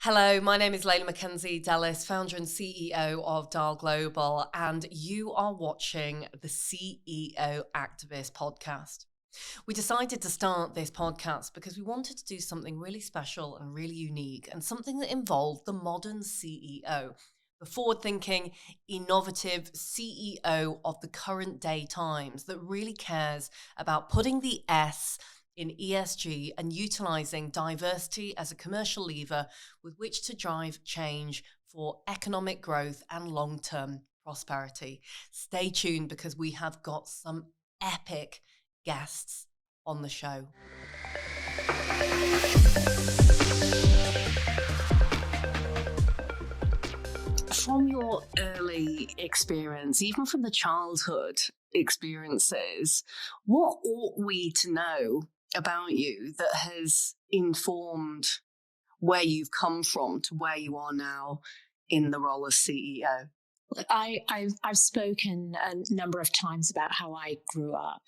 Hello, my name is Leila McKenzie-Delis, founder and CEO of Dial Global, and you are watching the CEO Activist podcast. We decided to start this podcast because we wanted to do something really special and really unique, and something that involved the modern CEO, the forward-thinking, innovative CEO of the current day times that really cares about putting the S in ESG and utilising diversity as a commercial lever with which to drive change for economic growth and long-term prosperity. Stay tuned because we have got some epic guests on the show. From your early experience, even from the childhood experiences, what ought we to know about you that has informed where you've come from to where you are now in the role as CEO? I've spoken a number of times about how I grew up.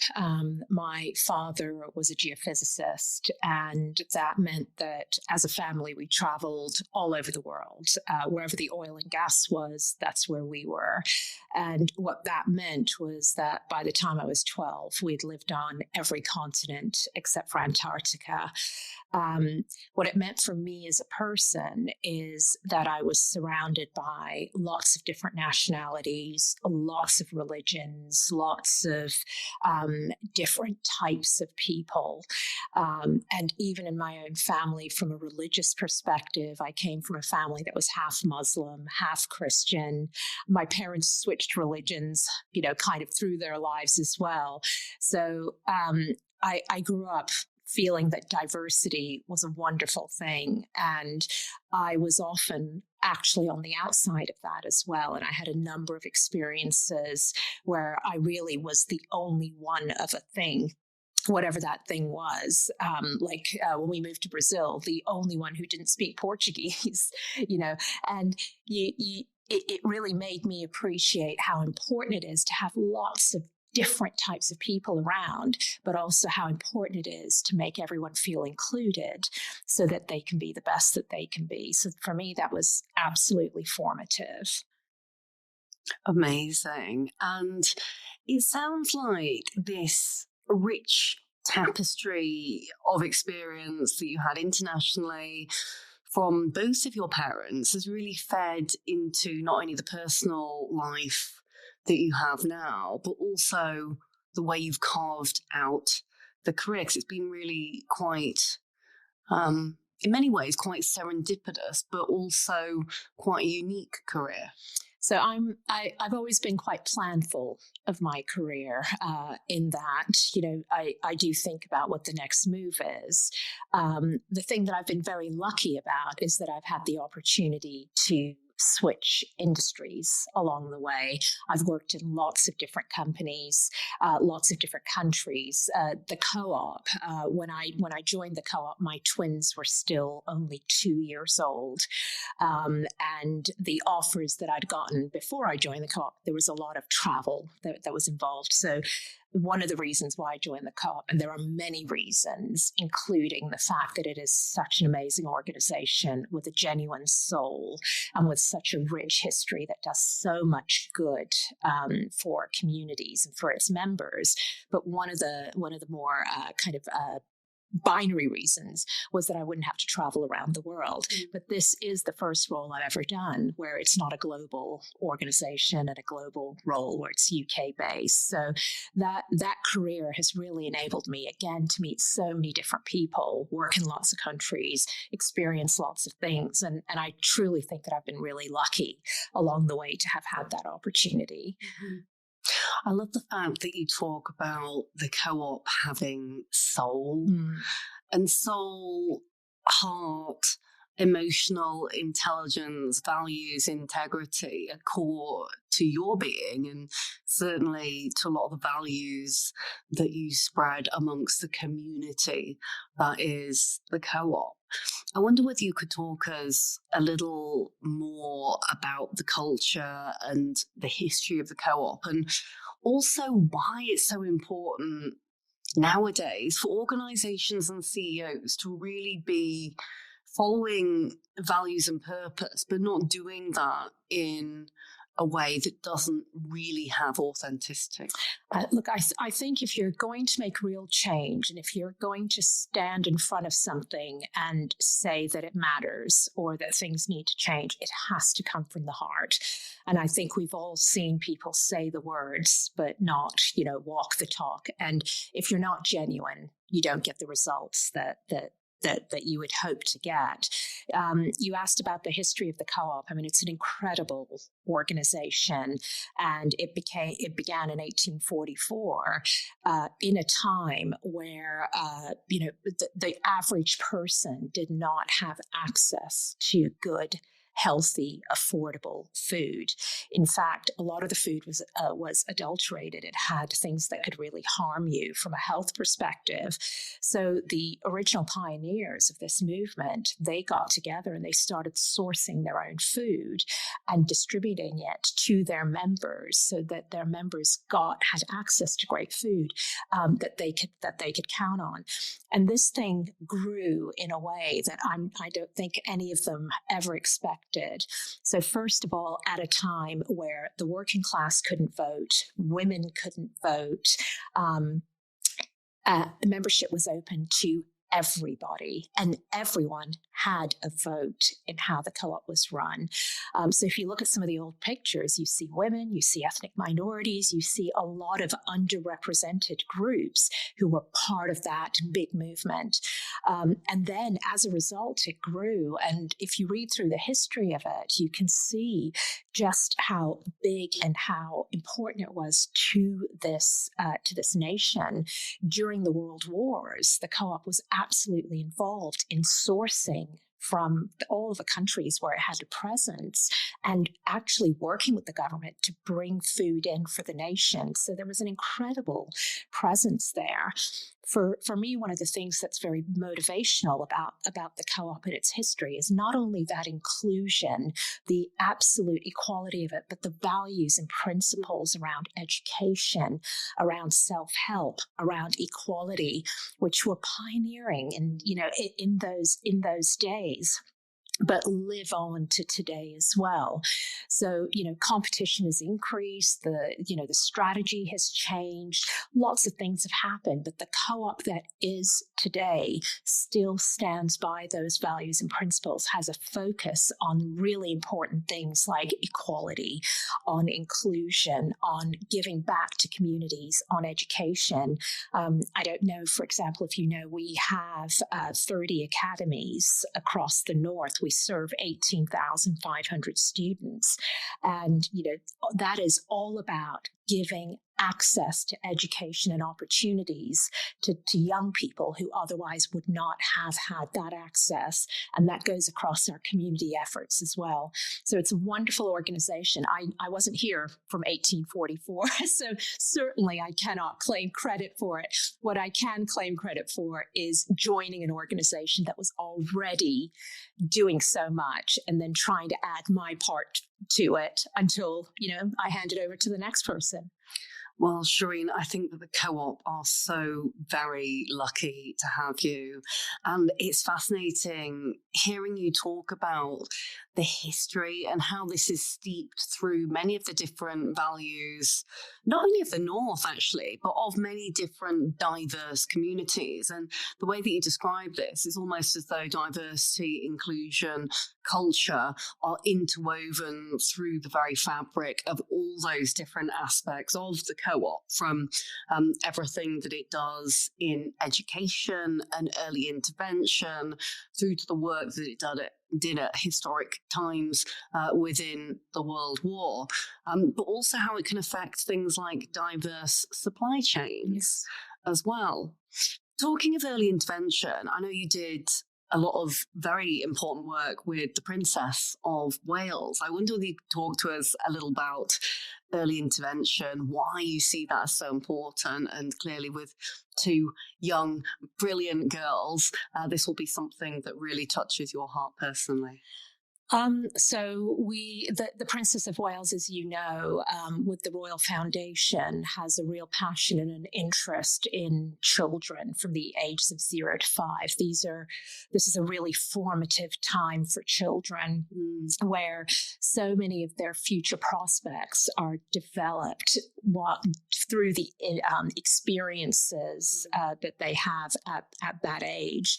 My father was a geophysicist, and that meant that as a family, we traveled all over the world. Wherever the oil and gas was, that's where we were. And what that meant was that by the time I was 12, we'd lived on every continent except for Antarctica. What it meant for me as a person is that I was surrounded by lots of different nationalities, lots of religions, lots of different types of people. And even in my own family, from a religious perspective, I came from a family that was half Muslim, half Christian. My parents switched religions, kind of through their lives as well. So I grew up feeling that diversity was a wonderful thing. And I was often actually on the outside of that as well. And I had a number of experiences where I really was the only one of a thing, whatever that thing was. When we moved to Brazil, the only one who didn't speak Portuguese, and it really made me appreciate how important it is to have lots of different types of people around, but also how important it is to make everyone feel included so that they can be the best that they can be. So for me, that was absolutely formative. Amazing. And it sounds like this rich tapestry of experience that you had internationally from both of your parents has really fed into not only the personal life that you have now, but also the way you've carved out the career, because it's been really quite, in many ways, quite serendipitous, but also quite a unique career. So I've always been quite planful of my career in that, I do think about what the next move is. The thing that I've been very lucky about is that I've had the opportunity to switch industries along the way. I've worked in lots of different companies, lots of different countries. The co-op, when I joined the co-op, my twins were still only 2 years old. And the offers that I'd gotten before I joined the co-op, there was a lot of travel that was involved. So one of the reasons why I joined the co-op, and there are many reasons, including the fact that it is such an amazing organization with a genuine soul and with such a rich history that does so much good for communities and for its members. But one of the more binary reasons was that I wouldn't have to travel around the world. But this is the first role I've ever done where it's not a global organization and a global role where it's UK based. So that career has really enabled me, again, to meet so many different people, work in lots of countries, experience lots of things. And I truly think that I've been really lucky along the way to have had that opportunity. Mm-hmm. I love the fact that you talk about the co-op having soul and soul, heart, emotional intelligence, values, integrity are core to your being and certainly to a lot of the values that you spread amongst the community that is the co-op. I wonder whether you could talk us a little more about the culture and the history of the co-op and also why it's so important nowadays for organizations and CEOs to really be following values and purpose, but not doing that in a way that doesn't really have authenticity? Look, I think if you're going to make real change, and if you're going to stand in front of something and say that it matters or that things need to change, it has to come from the heart. And I think we've all seen people say the words, but not, walk the talk. And if you're not genuine, you don't get the results that you would hope to get. You asked about the history of the co-op. I mean, it's an incredible organization, and it began in 1844 in a time where the average person did not have access to good, healthy, affordable food. In fact, a lot of the food was adulterated. It had things that could really harm you from a health perspective. So the original pioneers of this movement, they got together and they started sourcing their own food and distributing it to their members so that their members had access to great food that they could count on. And this thing grew in a way that I don't think any of them ever expected. So first of all, at a time where the working class couldn't vote, women couldn't vote, membership was open to everybody, and everyone had a vote in how the co-op was run. So if you look at some of the old pictures, you see women, you see ethnic minorities, you see a lot of underrepresented groups who were part of that big movement. And then as a result, it grew. And if you read through the history of it, you can see just how big and how important it was to this nation. During the World Wars, the co-op was absolutely involved in sourcing from all of the countries where it had a presence and actually working with the government to bring food in for the nation. So there was an incredible presence there. For me, one of the things that's very motivational about the co-op and its history is not only that inclusion, the absolute equality of it, but the values and principles around education, around self-help, around equality, which were pioneering in those days, but live on to today as well. So, competition has increased, the strategy has changed, lots of things have happened, but the co-op that is today still stands by those values and principles, has a focus on really important things like equality, on inclusion, on giving back to communities, on education. I don't know, for example, if we have 30 academies across the North. We serve 18,500 students. And, that is all about giving access to education and opportunities to young people who otherwise would not have had that access. And that goes across our community efforts as well. So it's a wonderful organization. I wasn't here from 1844, so certainly I cannot claim credit for it. What I can claim credit for is joining an organization that was already doing so much and then trying to add my part to it until, I hand it over to the next person. Well, Shirine, I think that the co-op are so very lucky to have you. And it's fascinating hearing you talk about the history and how this is steeped through many of the different values, not only of the North, actually, but of many different diverse communities. And the way that you describe this is almost as though diversity, inclusion, culture are interwoven through the very fabric of all those different aspects of the co-op, from everything that it does in education and early intervention through to the work that it did at historic times within the World War, but also how it can affect things like diverse supply chains as well. Talking of early intervention, I know you did a lot of very important work with the Princess of Wales. I wonder if you could talk to us a little about early intervention, why you see that as so important, and clearly with two young, brilliant girls, this will be something that really touches your heart personally. The Princess of Wales, as you know, with the Royal Foundation, has a real passion and an interest in children from the ages of 0 to 5. This is a really formative time for children, where so many of their future prospects are developed through the experiences that they have at that age.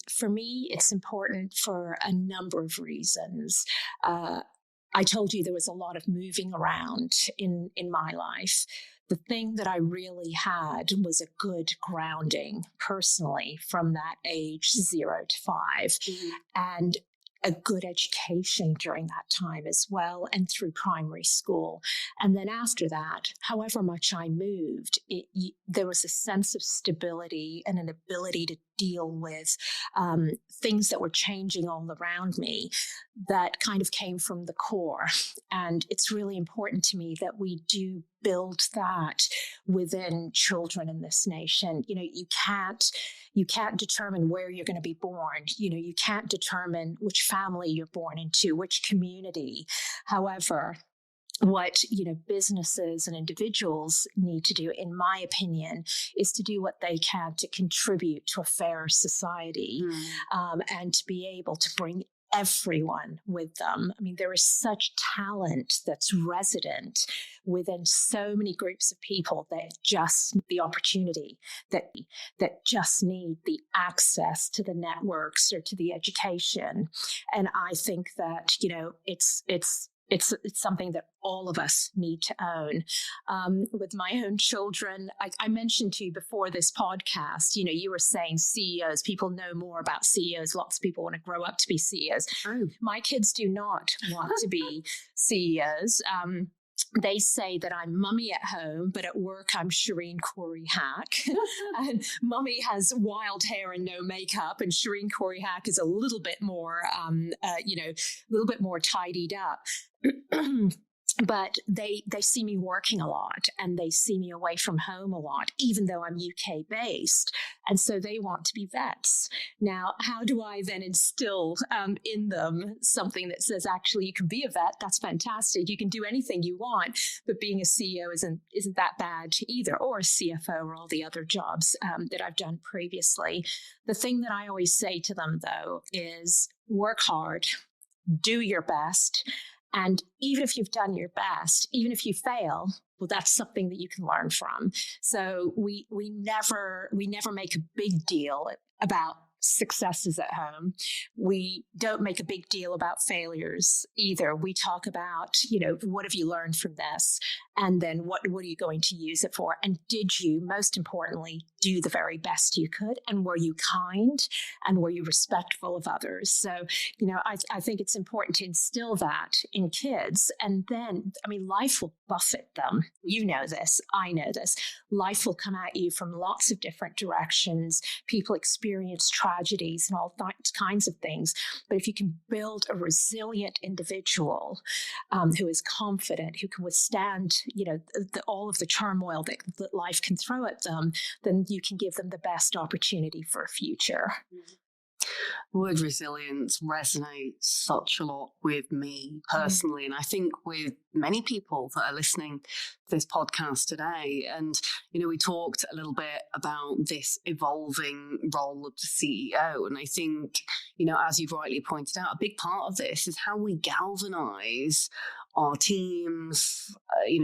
For me, it's important for a number of reasons. I told you there was a lot of moving around in my life. The thing that I really had was a good grounding personally from that age 0 to 5, and a good education during that time as well, and through primary school. And then after that, however much I moved, there was a sense of stability and an ability to deal with things that were changing all around me that kind of came from the core. And it's really important to me that we do build that within children in this nation. You can't determine where you're going to be born. You can't determine which family you're born into, which community. However, what businesses and individuals need to do, in my opinion, is to do what they can to contribute to a fairer society, and to be able to bring everyone with them. I mean, there is such talent that's resident within so many groups of people that just need the opportunity, that just need the access to the networks or to the education. And I think that, it's something that all of us need to own. With my own children, I mentioned to you before this podcast, you were saying CEOs, people know more about CEOs. Lots of people want to grow up to be CEOs. True. My kids do not want to be CEOs. They say that I'm mummy at home, but at work I'm Shirine Khoury-Haq. And mummy has wild hair and no makeup, and Shirine Khoury-Haq is a little bit more, a little bit more tidied up. But they see me working a lot, and they see me away from home a lot, even though I'm UK based. And so they want to be vets. Now, how do I then instill in them something that says, actually, you can be a vet? That's fantastic. You can do anything you want, but being a CEO isn't that bad either, or a CFO, or all the other jobs that I've done previously. The thing that I always say to them, though, is work hard, do your best. And even if you've done your best, even if you fail, well, that's something that you can learn from. So we never make a big deal about successes at home. We don't make a big deal about failures either. We talk about, what have you learned from this? And then what are you going to use it for? And did you, most importantly, do the very best you could? And were you kind? And were you respectful of others? So, I think it's important to instill that in kids. And then, life will buffet them. You know this. I know this. Life will come at you from lots of different directions. People experience tragedies and all kinds of things. But if you can build a resilient individual who is confident, who can withstand, all of the turmoil that life can throw at them, then you can give them the best opportunity for a future. The word resilience resonates such a lot with me personally, and I think with many people that are listening to this podcast today. And, we talked a little bit about this evolving role of the CEO. And I think, as you've rightly pointed out, a big part of this is how we galvanize our teams,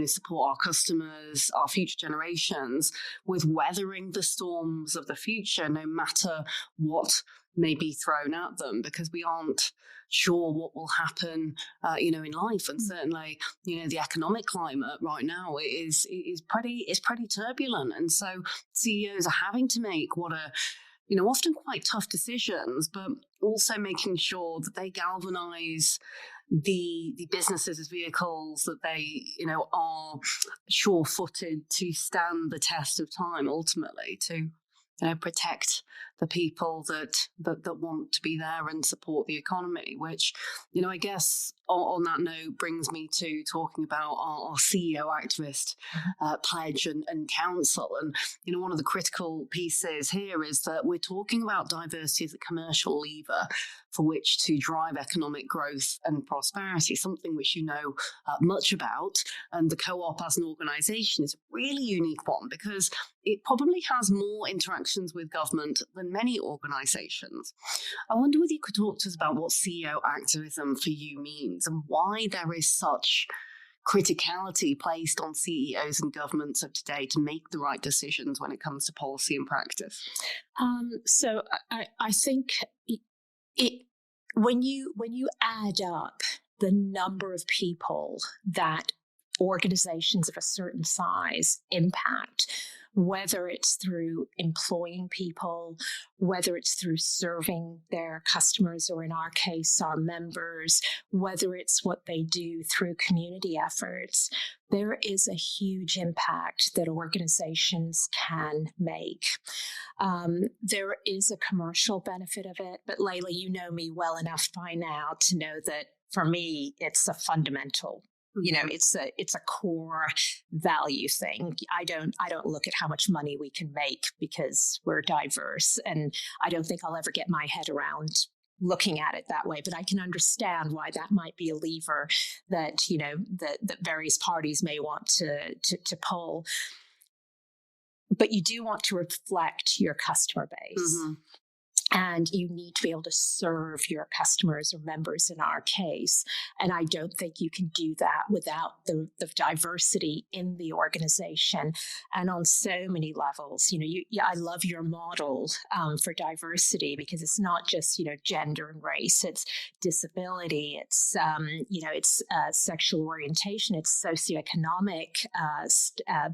support our customers, our future generations with weathering the storms of the future, no matter what may be thrown at them, because we aren't sure what will happen, in life. And certainly, the economic climate right now is pretty turbulent. And so CEOs are having to make what are, often quite tough decisions, but also making sure that they galvanize the businesses as vehicles that they, are sure-footed to stand the test of time, ultimately, to protect the people that want to be there and support the economy, which, I guess on that note brings me to talking about our CEO activist pledge and council. And, one of the critical pieces here is that we're talking about diversity as a commercial lever for which to drive economic growth and prosperity, something which much about. And the Co-op as an organisation is a really unique one because it probably has more interactions with government than many organisations. I wonder whether you could talk to us about what CEO activism for you means and why there is such criticality placed on CEOs and governments of today to make the right decisions when it comes to policy and practice. So I think when you add up the number of people that organizations of a certain size impact, whether it's through employing people, whether it's through serving their customers, or in our case, our members, whether it's what they do through community efforts, there is a huge impact that organizations can make. There is a commercial benefit of it, but Leila, you know me well enough by now to know that for me, it's a fundamental. It's a core value thing. I don't look at how much money we can make because we're diverse, and I don't think I'll ever get my head around looking at it that way. But I can understand why that might be a lever that that various parties may want to pull. But you do want to reflect your customer base. Mm-hmm. And you need to be able to serve your customers or members in our case. And I don't think you can do that without the diversity in the organization. And on so many levels, I love your model for diversity because it's not just, gender and race, it's disability, it's, it's sexual orientation, it's socioeconomic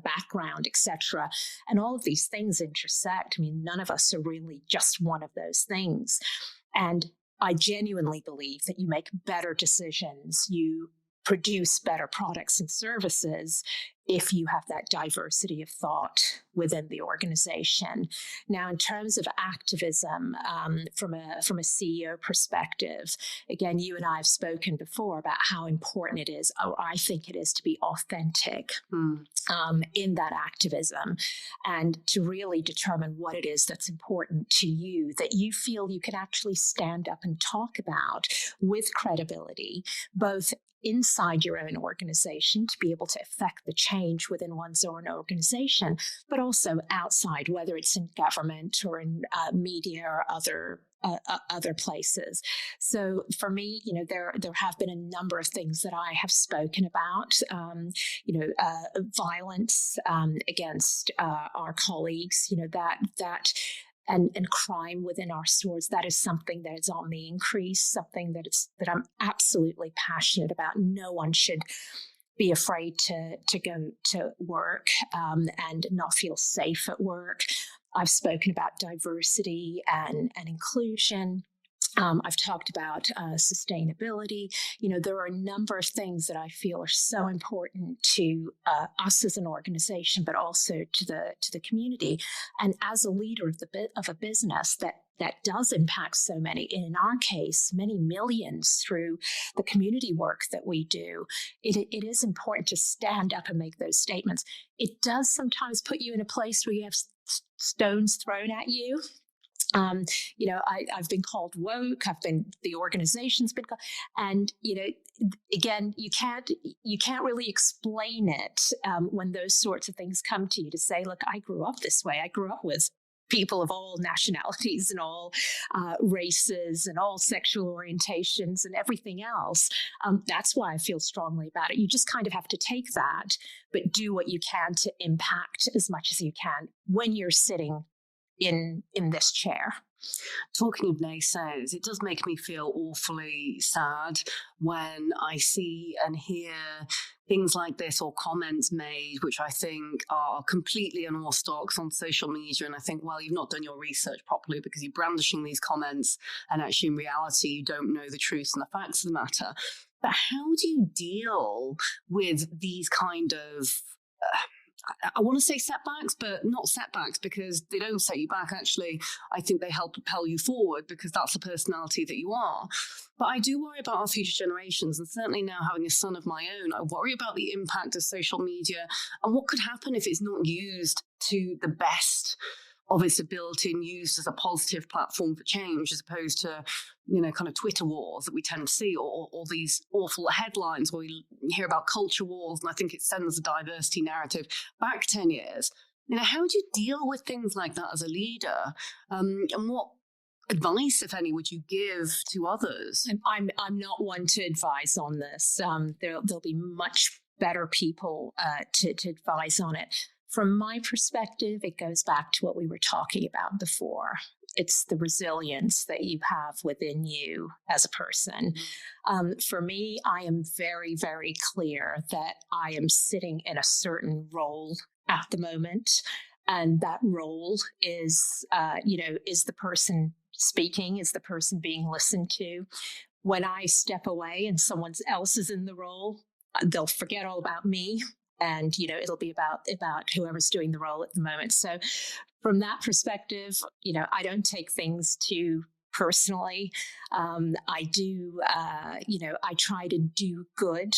background, etc. And all of these things intersect. I mean, none of us are really just one of those things. And I genuinely believe that you make better decisions, you produce better products and services if you have that diversity of thought within the organization. Now, in terms of activism, from a CEO perspective, again, you and I have spoken before about how important it is, or I think it is, to be authentic in that activism and to really determine what it is that's important to you, that you feel you can actually stand up and talk about with credibility, both inside your own organization to be able to affect the change within one's own organization, but also outside, whether it's in government or in media or other places. So for me, there have been a number of things that I have spoken about, violence against our colleagues, that and crime within our stores. That is something that is on the increase, something that I'm absolutely passionate about. No one should be afraid to go to work and not feel safe at work. I've spoken about diversity and inclusion. I've talked about sustainability. There are a number of things that I feel are so important to us as an organization, but also to the community. And as a leader of a business that does impact so many, in our case, many millions through the community work that we do, it is important to stand up and make those statements. It does sometimes put you in a place where you have stones thrown at you. I've been called woke. The organization's been called, and again, you can't really explain it when those sorts of things come to you to say, look, I grew up this way. I grew up with people of all nationalities and all races and all sexual orientations and everything else. That's why I feel strongly about it. You just kind of have to take that, but do what you can to impact as much as you can when you're sitting in this chair. Talking of naysayers, it does make me feel awfully sad when I see and hear things like this or comments made, which I think are completely unorthodox on social media. And I think, well, you've not done your research properly because you're brandishing these comments and actually in reality, you don't know the truth and the facts of the matter. But how do you deal with these kind of I want to say setbacks, but not setbacks because they don't set you back. Actually, I think they help propel you forward because that's the personality that you are. But I do worry about our future generations, and certainly now having a son of my own, I worry about the impact of social media and what could happen if it's not used to the best of its ability and used as a positive platform for change, as opposed to, kind of Twitter wars that we tend to see, or these awful headlines where we hear about culture wars, and I think it sends the diversity narrative back 10 years. How do you deal with things like that as a leader? And what advice, if any, would you give to others? I'm not one to advise on this. There'll be much better people to advise on it. From my perspective, it goes back to what we were talking about before. It's the resilience that you have within you as a person. For me, I am very, very clear that I am sitting in a certain role at the moment. And that role is, is the person speaking, is the person being listened to. When I step away and someone else is in the role, they'll forget all about me. And, it'll be about whoever's doing the role at the moment. So from that perspective, I don't take things too personally. I do, I try to do good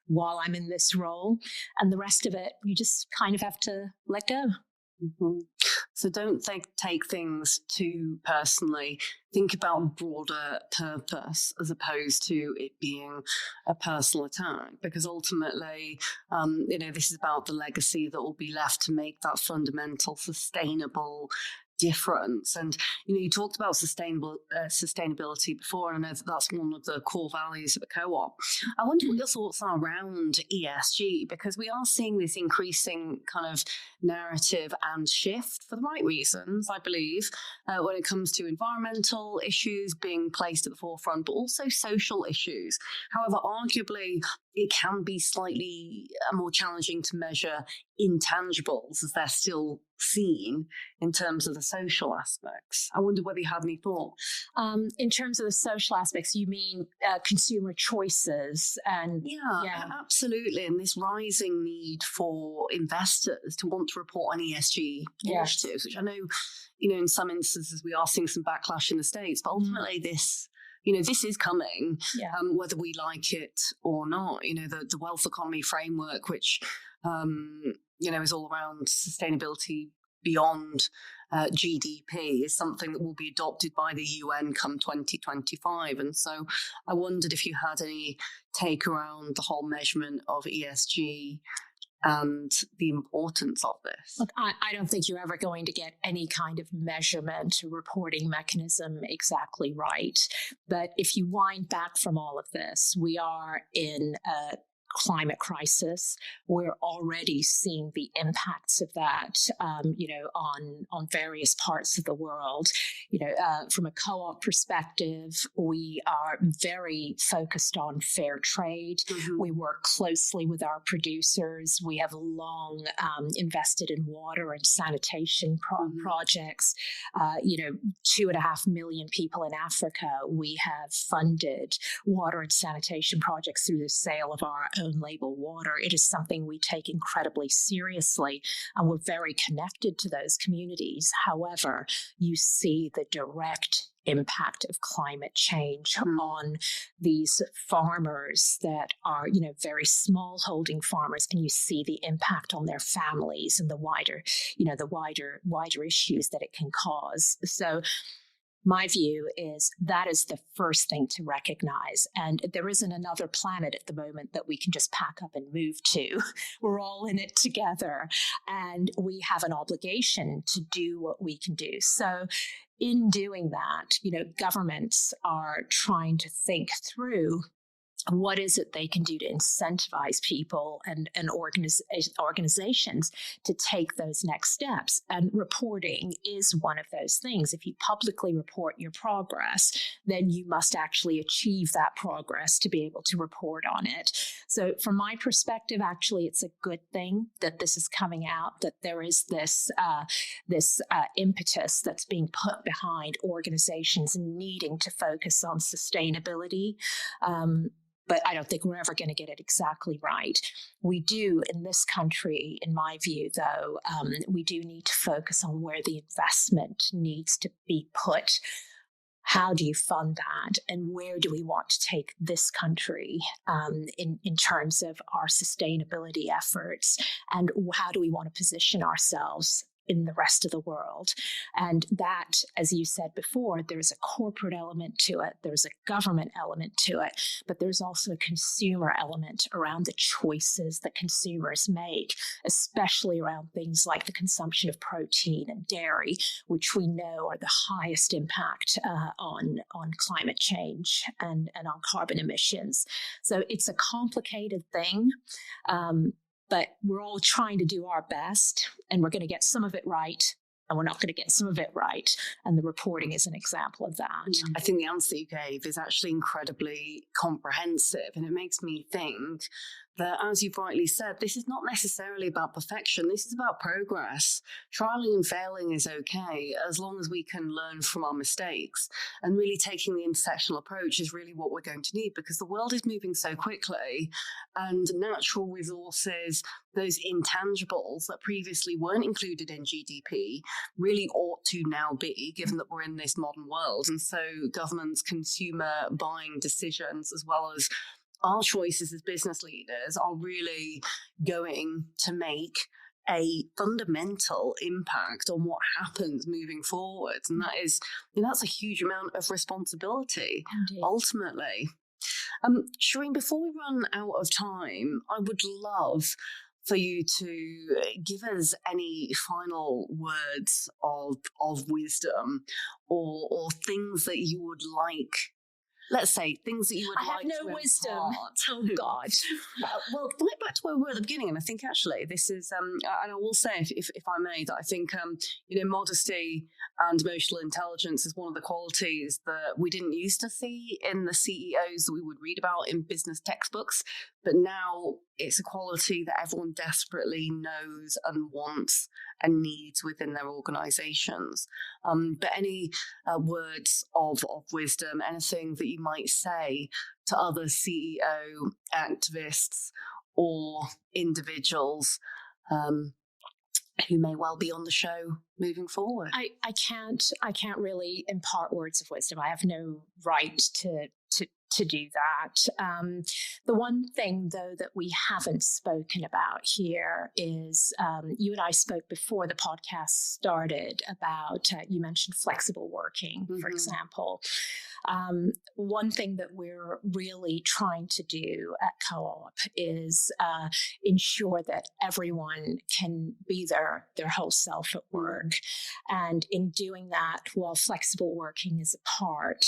while I'm in this role. And the rest of it, you just kind of have to let go. Mm-hmm. So don't take things too personally. Think about broader purpose as opposed to it being a personal attack, because ultimately, this is about the legacy that will be left to make that fundamental, sustainable difference. And you talked about sustainability before, and I know that's one of the core values of the co-op. I wonder what your thoughts are around ESG, because we are seeing this increasing kind of narrative and shift for the right reasons, I believe, when it comes to environmental issues being placed at the forefront, but also social issues. However, arguably, it can be slightly more challenging to measure intangibles as they're still seen in terms of the social aspects. I wonder whether you have any thought. In terms of the social aspects, you mean consumer choices? And yeah, absolutely. And this rising need for investors to want to report on ESG initiatives, which I know, in some instances we are seeing some backlash in the States, but ultimately this is coming, whether we like it or not. The wealth economy framework, which, is all around sustainability beyond GDP, is something that will be adopted by the UN come 2025. And so I wondered if you had any take around the whole measurement of ESG and the importance of this. Look, I don't think you're ever going to get any kind of measurement or reporting mechanism exactly right. But if you wind back from all of this, we are in a climate crisis. We're already seeing the impacts of that, on various parts of the world. From a co-op perspective, we are very focused on fair trade. Mm-hmm. We work closely with our producers. We have long invested in water and sanitation projects. 2.5 million people in Africa, we have funded water and sanitation projects through the sale of our own label water. It is something we take incredibly seriously, and we're very connected to those communities. However, you see the direct impact of climate change on these farmers that are, very small holding farmers, and you see the impact on their families and the wider issues that it can cause. So my view is that is the first thing to recognize. And there isn't another planet at the moment that we can just pack up and move to. We're all in it together, and we have an obligation to do what we can do. So in doing that, governments are trying to think through what is it they can do to incentivize people and organizations to take those next steps? And reporting is one of those things. If you publicly report your progress, then you must actually achieve that progress to be able to report on it. So from my perspective, actually, it's a good thing that this is coming out, that there is this impetus that's being put behind organizations needing to focus on sustainability. but I don't think we're ever going to get it exactly right. We do in this country, in my view, though, we do need to focus on where the investment needs to be put. How do you fund that? And where do we want to take this country in terms of our sustainability efforts? And how do we want to position ourselves in the rest of the world? And that, as you said before, there's a corporate element to it, there's a government element to it, but there's also a consumer element around the choices that consumers make, especially around things like the consumption of protein and dairy, which we know are the highest impact on climate change and on carbon emissions. So it's a complicated thing. But we're all trying to do our best, and we're going to get some of it right, and we're not going to get some of it right. And the reporting is an example of that. I think the answer you gave is actually incredibly comprehensive, and it makes me think that, as you've rightly said, this is not necessarily about perfection. This is about progress. Trialing and failing is okay as long as we can learn from our mistakes. And really taking the intersectional approach is really what we're going to need, because the world is moving so quickly, and natural resources, those intangibles that previously weren't included in GDP, really ought to now be, given that we're in this modern world. And so governments, consumer buying decisions, as well as our choices as business leaders, are really going to make a fundamental impact on what happens moving forward. And that is, that's a huge amount of responsibility, Indeed. Ultimately. Shirine, before we run out of time, I would love for you to give us any final words of wisdom or things that you would like. Let's say things that you would like to impart. I have no wisdom. Oh, God. Well, right back to where we were at the beginning, and I think actually this is, and I will say, if I may, that I think, modesty and emotional intelligence is one of the qualities that we didn't used to see in the CEOs that we would read about in business textbooks, but now it's a quality that everyone desperately knows and wants and needs within their organizations. But any words of wisdom, anything that you might say to other CEO activists or individuals who may well be on the show moving forward? I can't really impart words of wisdom. I have no right to do that. The one thing, though, that we haven't spoken about here is you and I spoke before the podcast started about, you mentioned flexible working, for example. One thing that we're really trying to do at Co-op is ensure that everyone can be their whole self at work. And in doing that, while flexible working is a part,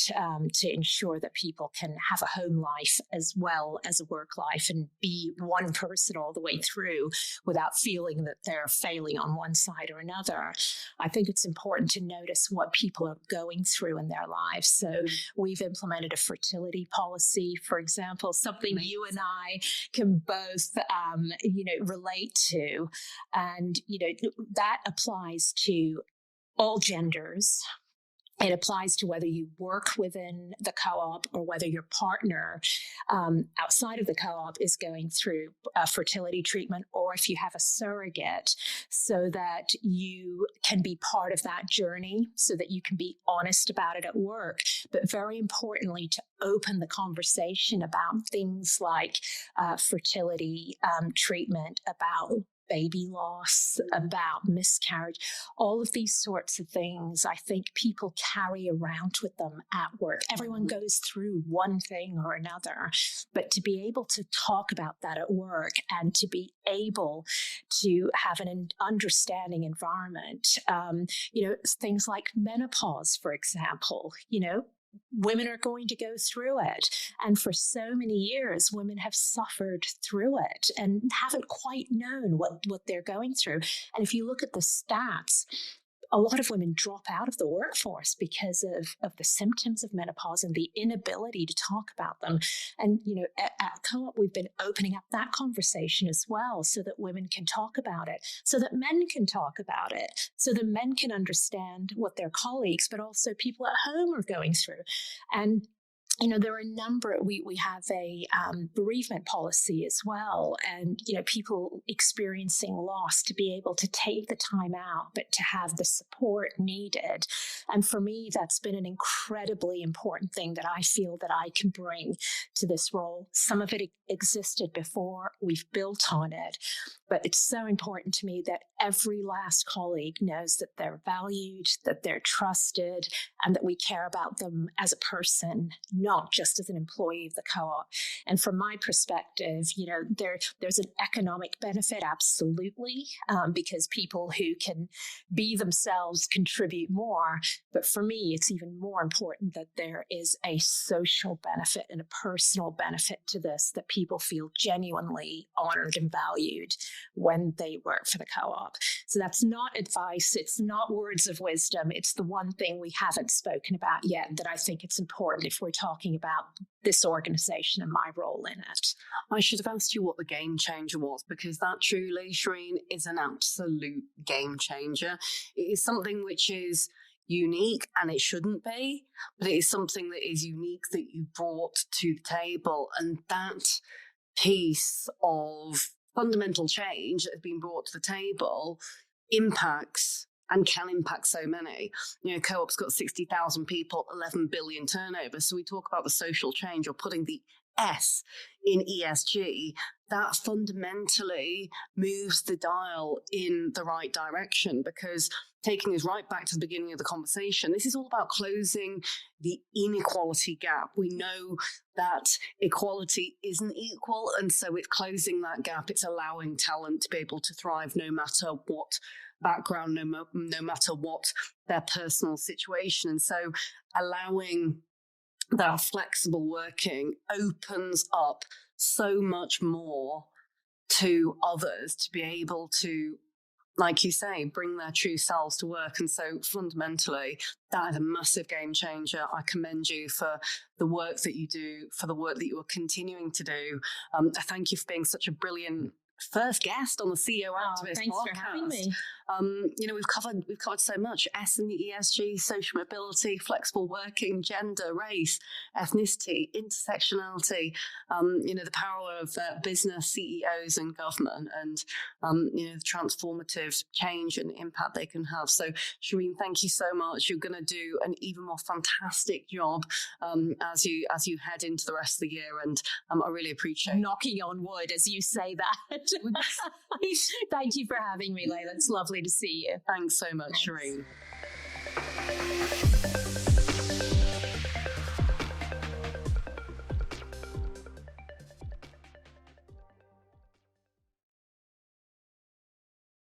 to ensure that people can have a home life as well as a work life and be one person all the way through without feeling that they're failing on one side or another. I think it's important to notice what people are going through in their lives. So we've implemented a fertility policy, for example, something you and I can both, relate to. And, that applies to all genders. It applies to whether you work within the co-op or whether your partner outside of the co-op is going through fertility treatment, or if you have a surrogate, so that you can be part of that journey, so that you can be honest about it at work. But very importantly, to open the conversation about things like fertility treatment, about baby loss, about miscarriage, all of these sorts of things I think people carry around with them at work. Everyone goes through one thing or another, but to be able to talk about that at work and to be able to have an understanding environment, things like menopause, for example, women are going to go through it. And for so many years, women have suffered through it and haven't quite known what they're going through. And if you look at the stats, a lot of women drop out of the workforce because of the symptoms of menopause and the inability to talk about them. And, at Co-op, we've been opening up that conversation as well, so that women can talk about it, so that men can talk about it, so that men can understand what their colleagues, but also people at home are going through. And there are a number, we have a bereavement policy as well. And, people experiencing loss, to be able to take the time out, but to have the support needed. And for me, that's been an incredibly important thing that I feel that I can bring to this role. Some of it existed before, we've built on it, but it's so important to me that every last colleague knows that they're valued, that they're trusted, and that we care about them as a person, not just as an employee of the co-op. And from my perspective, there's an economic benefit, absolutely, because people who can be themselves contribute more. But for me, it's even more important that there is a social benefit and a personal benefit to this, that people feel genuinely honored and valued when they work for the co-op. So that's not advice. It's not words of wisdom. It's the one thing we haven't spoken about yet that I think it's important if we're talking about this organization and my role in it. I should have asked you what the game changer was, because that truly, Shirine, is an absolute game changer. It is something which is unique, and it shouldn't be, but it is something that is unique that you brought to the table. And that piece of fundamental change that has been brought to the table impacts and can impact so many. Co-op's got 60,000 people, 11 billion turnover. So we talk about the social change, or putting the S in ESG, that fundamentally moves the dial in the right direction, because taking us right back to the beginning of the conversation, this is all about closing the inequality gap. We know that equality isn't equal, and so it's closing that gap. It's allowing talent to be able to thrive no matter what background, no matter what their personal situation. And so allowing that flexible working opens up so much more to others to be able to, like you say, bring their true selves to work. And so fundamentally, that is a massive game changer. I commend you for the work that you do, for the work that you are continuing to do. I thank you for being such a brilliant first guest on the CEO Activist Thanks podcast. for having me. We've covered so much: S in the ESG, social mobility, flexible working, gender, race, ethnicity, intersectionality. The power of business CEOs and government, and the transformative change and impact they can have. So, Shirine, thank you so much. You're going to do an even more fantastic job as you head into the rest of the year, and I really appreciate knocking on wood as you say that. Thank you for having me, Leila. It's lovely to see you. Thanks so much, Shirine.